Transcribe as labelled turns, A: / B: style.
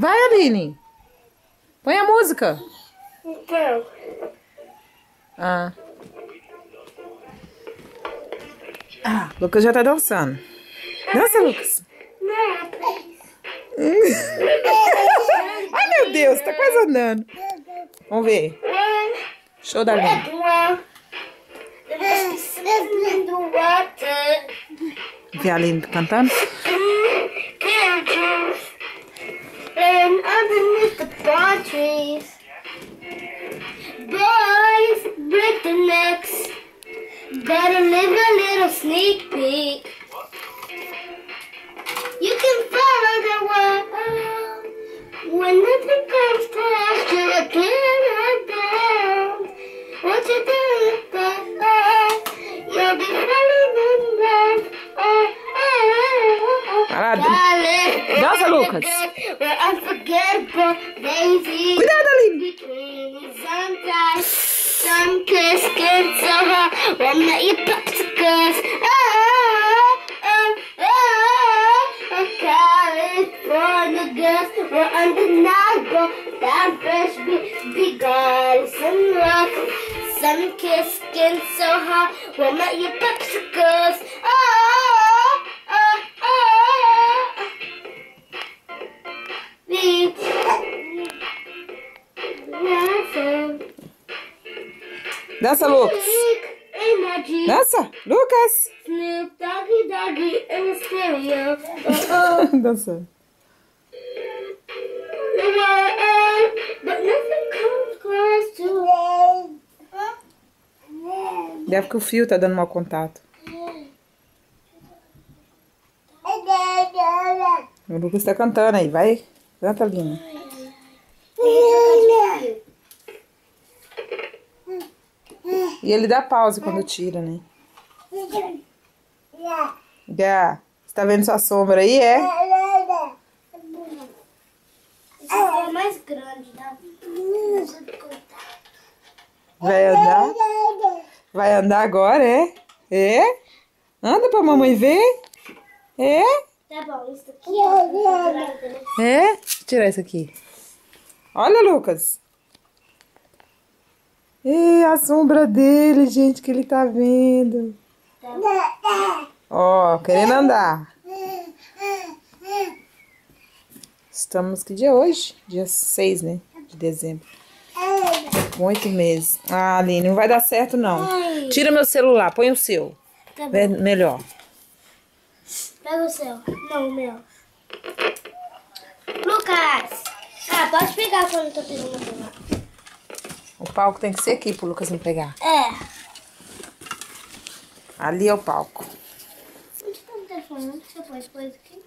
A: Vai, Aline. Põe a música.
B: Então.
A: Ah, Lucas já tá dançando. Dança, Lucas. Ai, meu Deus, tá quase andando. Vamos ver. Show da Aline. Vê a Aline cantando?
B: And underneath the palm trees, boys break the necks. Better live a little sneak peek. You can follow the world when nothing comes to ask you again. What you doing? You'll be falling in love.
A: Parado. Dança, Lucas.
B: We're unforgettable, lazy.
A: Cuidado, Aline.
B: Sometimes some kiss get so hot when that you popsicles. California girls were undeniable. Down fresh, big eyes and rock. Some kiss skin so hot when that you popsicles.
A: Dança, Lucas. Dança, Lucas.
B: Snoop Doggy Doggy in the stereo.
A: Dançando.
B: But nothing comes close to
A: Deve que o fio tá dando mau contato. O Lucas tá cantando aí, vai. Canta, Aline. E ele dá pause quando tira, né? Gá, você tá vendo sua sombra aí, é?
B: Esse é mais grande, tá?
A: Vai andar? Vai andar agora, é? É? Anda pra mamãe ver? É?
B: Tá bom, isso aqui
A: É? Deixa eu tirar isso aqui. Olha, Lucas. E a sombra dele, gente, que ele tá vendo. Ó, querendo andar. Estamos, que dia é hoje? Dia 6, né? De dezembro. Com 8 meses. Ah, Aline, não vai dar certo, não. Tira meu celular, põe o seu.
B: Tá bom.
A: Melhor.
B: Pega o seu. Não, o meu. Lucas! Ah, pode pegar quando eu tô pegando o celular.
A: O palco tem que ser aqui pro Lucas não pegar.
B: É.
A: Ali é o palco.
B: Onde tá o telefone? Onde você pôs? Pôs aqui?